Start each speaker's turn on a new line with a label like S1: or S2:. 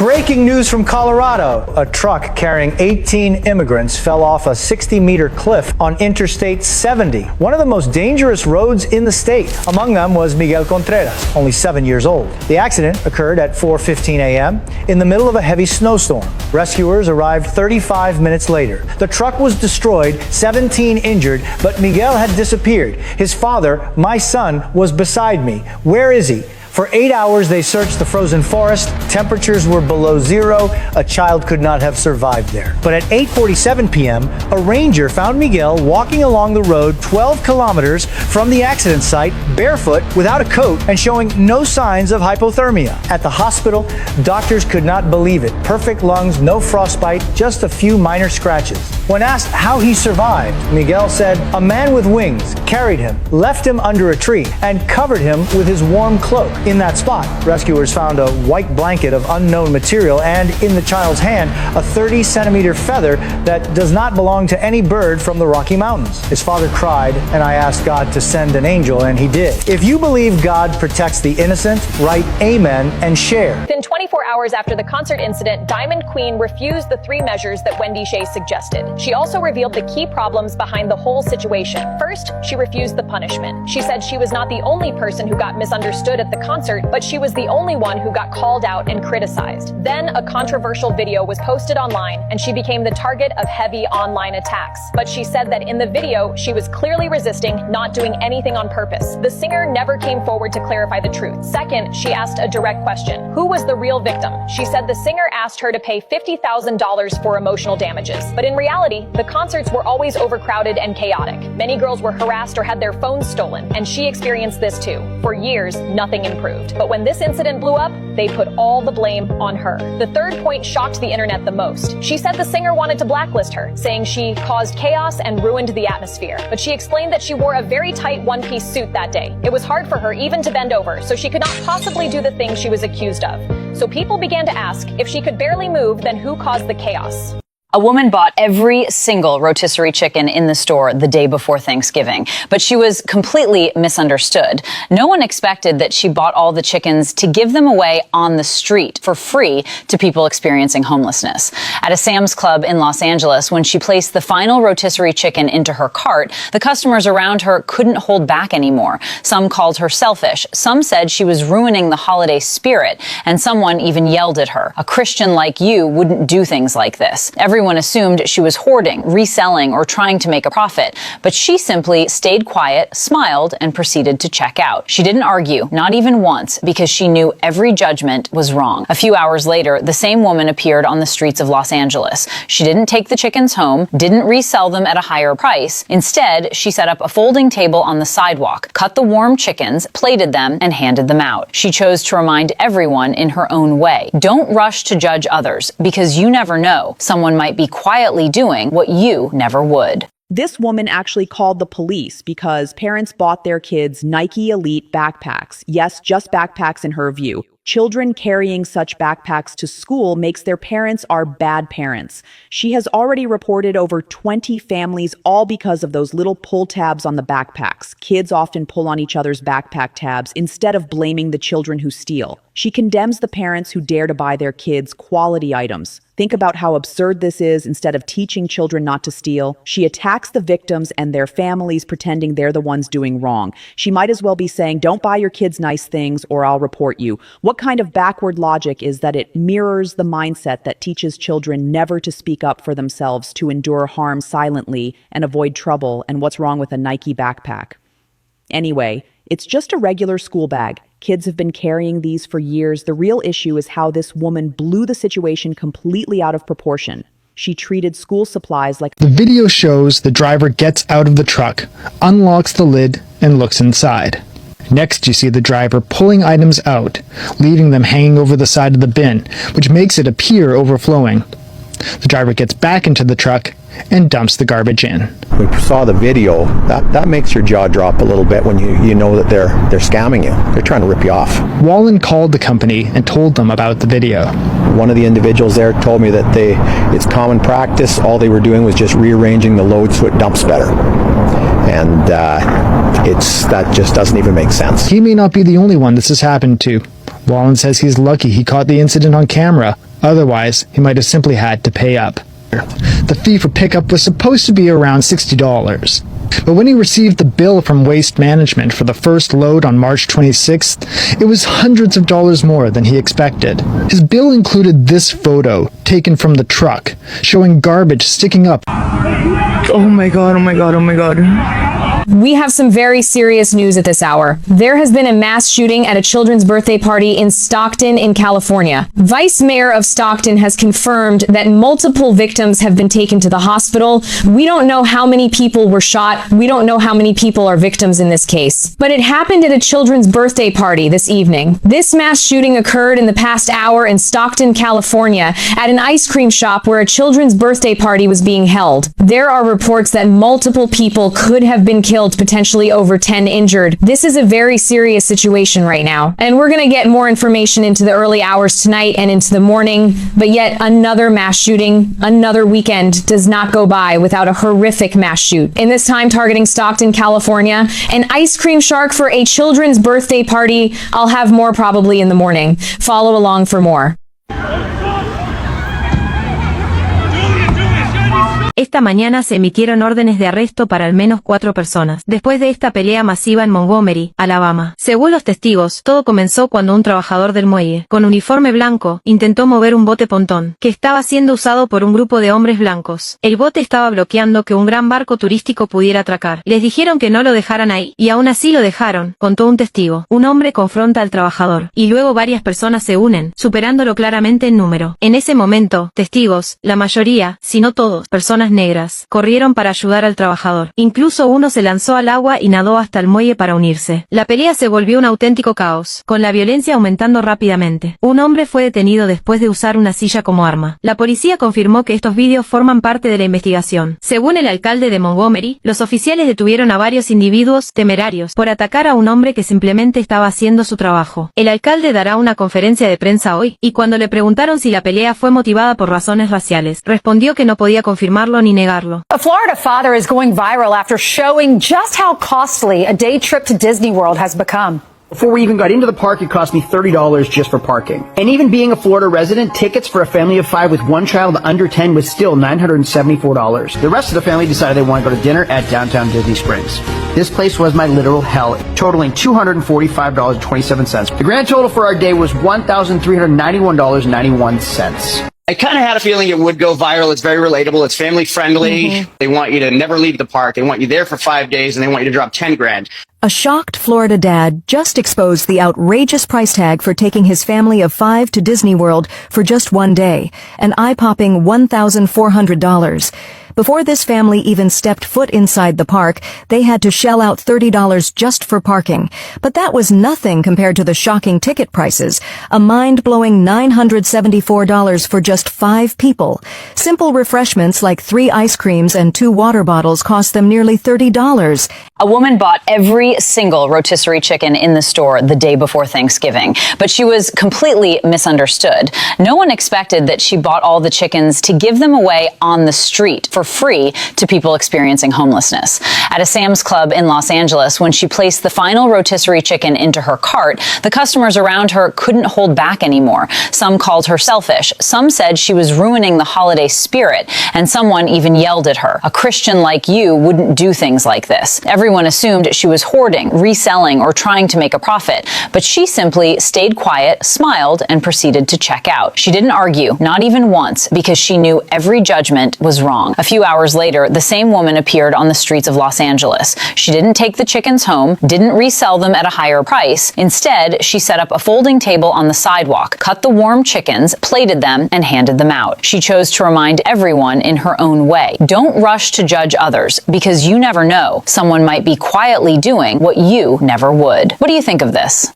S1: Breaking news from Colorado. A truck carrying 18 immigrants fell off a 60-meter cliff on Interstate 70, one of the most dangerous roads in the state. Among them was Miguel Contreras, only 7 years old. The accident occurred at 4:15 a.m. in the middle of a heavy snowstorm. Rescuers arrived 35 minutes later. The truck was destroyed, 17 injured, but Miguel had disappeared. His father, my son, was beside me. Where is he? For 8 hours, they searched the frozen forest. Temperatures were below zero. A child could not have survived there. But at 8:47 p.m., a ranger found Miguel walking along the road 12 kilometers from the accident site, barefoot, without a coat, and showing no signs of hypothermia. At the hospital, doctors could not believe it. Perfect lungs, no frostbite, just a few minor scratches. When asked how he survived, Miguel said, "A man with wings carried him, left him under a tree, and covered him with his warm cloak." In that spot, rescuers found a white blanket of unknown material and, in the child's hand, a 30-centimeter feather that does not belong to any bird from the Rocky Mountains. His father cried, and I asked God to send an angel, and he did. If you believe God protects the innocent, write amen and share.
S2: Within 24 hours after the concert incident, Diamond Queen refused the 3 measures that Wendy Shay suggested. She also revealed the key problems behind the whole situation. First, she refused the punishment. She said she was not the only person who got misunderstood at the concert, but she was the only one who got called out and criticized. Then a controversial video was posted online, and she became the target of heavy online attacks. But she said that in the video, she was clearly resisting, not doing anything on purpose. The singer never came forward to clarify the truth. Second, she asked a direct question. Who was the real victim? She said the singer asked her to pay $50,000 for emotional damages. But in reality, the concerts were always overcrowded and chaotic. Many girls were harassed or had their phones stolen, and she experienced this too. For years, nothing improved. But when this incident blew up, they put all the blame on her. The third point shocked the internet the most. She said the singer wanted to blacklist her, saying she caused chaos and ruined the atmosphere. But she explained that she wore a very tight one-piece suit that day. It was hard for her even to bend over, so she could not possibly do the things she was accused of. So people began to ask, if she could barely move, then who caused the chaos?
S3: A woman bought every single rotisserie chicken in the store the day before Thanksgiving, but she was completely misunderstood. No one expected that she bought all the chickens to give them away on the street for free to people experiencing homelessness. At a Sam's Club in Los Angeles, when she placed the final rotisserie chicken into her cart, the customers around her couldn't hold back anymore. Some called her selfish, some said she was ruining the holiday spirit, and someone even yelled at her. A Christian like you wouldn't do things like this. Everyone assumed she was hoarding, reselling, or trying to make a profit, but she simply stayed quiet, smiled, and proceeded to check out. She didn't argue, not even once, because she knew every judgment was wrong. A few hours later, the same woman appeared on the streets of Los Angeles. She didn't take the chickens home, didn't resell them at a higher price. Instead, she set up a folding table on the sidewalk, cut the warm chickens, plated them, and handed them out. She chose to remind everyone in her own way. Don't rush to judge others, because you never know. Someone might be quietly doing what you never would.
S4: This woman actually called the police because parents bought their kids Nike Elite backpacks. Yes, just backpacks in her view. Children carrying such backpacks to school makes their parents are bad parents. She has already reported over 20 families, all because of those little pull tabs on the backpacks. Kids often pull on each other's backpack tabs instead of blaming the children who steal. She condemns the parents who dare to buy their kids quality items. Think about how absurd this is. Instead of teaching children not to steal, she attacks the victims and their families, pretending they're the ones doing wrong. She might as well be saying, don't buy your kids nice things or I'll report you. What kind of backward logic is that? It mirrors the mindset that teaches children never to speak up for themselves, to endure harm silently and avoid trouble. And what's wrong with a Nike backpack? Anyway, it's just a regular school bag. Kids have been carrying these for years. The real issue is how this woman blew the situation completely out of proportion. She treated school supplies like...
S5: The video shows the driver gets out of the truck, unlocks the lid, and looks inside. Next, you see the driver pulling items out, leaving them hanging over the side of the bin, which makes it appear overflowing. The driver gets back into the truck and dumps the garbage in.
S6: We saw the video. That makes your jaw drop a little bit when you know that they're scamming you. They're trying to rip you off.
S5: Wallen called the company and told them about the video.
S6: One of the individuals there told me that it's common practice. All they were doing was just rearranging the load so it dumps better. And that just doesn't even make sense.
S5: He may not be the only one this has happened to. Wallen says he's lucky he caught the incident on camera. Otherwise, he might have simply had to pay up. The fee for pickup was supposed to be around $60. But when he received the bill from Waste Management for the first load on March 26th, it was hundreds of dollars more than he expected. His bill included this photo taken from the truck, showing garbage sticking up.
S7: Oh my god, oh my god, oh my god.
S8: We have some very serious news at this hour. There has been a mass shooting at a children's birthday party in Stockton, in California. Vice Mayor of Stockton has confirmed that multiple victims have been taken to the hospital. We don't know how many people were shot. We don't know how many people are victims in this case. But it happened at a children's birthday party this evening. This mass shooting occurred in the past hour in Stockton, California, at an ice cream shop where a children's birthday party was being held. There are reports that multiple people could have been killed, potentially over 10 injured. This is a very serious situation right now. And we're going to get more information into the early hours tonight and into the morning. But yet another mass shooting, another weekend does not go by without a horrific mass shoot. In this time targeting Stockton, California, an ice cream shark for a children's birthday party. I'll have more probably in the morning. Follow along for more.
S9: Esta mañana se emitieron órdenes de arresto para al menos 4 personas, después de esta pelea masiva en Montgomery, Alabama. Según los testigos, todo comenzó cuando un trabajador del muelle, con uniforme blanco, intentó mover un bote pontón, que estaba siendo usado por un grupo de hombres blancos. El bote estaba bloqueando que un gran barco turístico pudiera atracar. Les dijeron que no lo dejaran ahí, y aún así lo dejaron, contó un testigo. Un hombre confronta al trabajador, y luego varias personas se unen, superándolo claramente en número. En ese momento, testigos, la mayoría, si no todos, personas negras, corrieron para ayudar al trabajador. Incluso uno se lanzó al agua y nadó hasta el muelle para unirse. La pelea se volvió un auténtico caos, con la violencia aumentando rápidamente. Un hombre fue detenido después de usar una silla como arma. La policía confirmó que estos vídeos forman parte de la investigación. Según el alcalde de Montgomery, los oficiales detuvieron a varios individuos temerarios por atacar a un hombre que simplemente estaba haciendo su trabajo. El alcalde dará una conferencia de prensa hoy, y cuando le preguntaron si la pelea fue motivada por razones raciales, respondió que no podía confirmarlo ni negarlo.
S10: A Florida father is going viral after showing just how costly a day trip to Disney World has become.
S11: Before we even got into the park, it cost me $30 just for parking. And even being a Florida resident, tickets for a family of 5 with one child under 10 was still $974. The rest of the family decided they wanted to go to dinner at downtown Disney Springs. This place was my literal hell, totaling $245.27. The grand total for our day was $1,391.91. I kind of had a feeling it would go viral. It's very relatable. It's family friendly. They want you to never leave the park. They want you there for 5 days and they want you to drop 10 grand.
S12: A shocked Florida dad just exposed the outrageous price tag for taking his family of 5 to Disney World for just one day, an eye-popping $1,400. Before this family even stepped foot inside the park, they had to shell out $30 just for parking. But that was nothing compared to the shocking ticket prices, a mind-blowing $974 for just 5 people. Simple refreshments like 3 ice creams and 2 water bottles cost them nearly $30.
S3: A woman bought every single rotisserie chicken in the store the day before Thanksgiving, but she was completely misunderstood. No one expected that she bought all the chickens to give them away on the street for free to people experiencing homelessness. At a Sam's Club in Los Angeles, when she placed the final rotisserie chicken into her cart, the customers around her couldn't hold back anymore. Some called her selfish. Some said she was ruining the holiday spirit, and someone even yelled at her. A Christian like you wouldn't do things like this. Everyone assumed she was hoarding, reselling, or trying to make a profit, but she simply stayed quiet, smiled, and proceeded to check out. She didn't argue, not even once, because she knew every judgment was wrong. A few hours later, the same woman appeared on the streets of Los Angeles. She didn't take the chickens home, didn't resell them at a higher price. Instead, she set up a folding table on the sidewalk, cut the warm chickens, plated them, and handed them out. She chose to remind everyone in her own way. Don't rush to judge others, because you never know. Someone might be quietly doing what you never would. What do you think of this?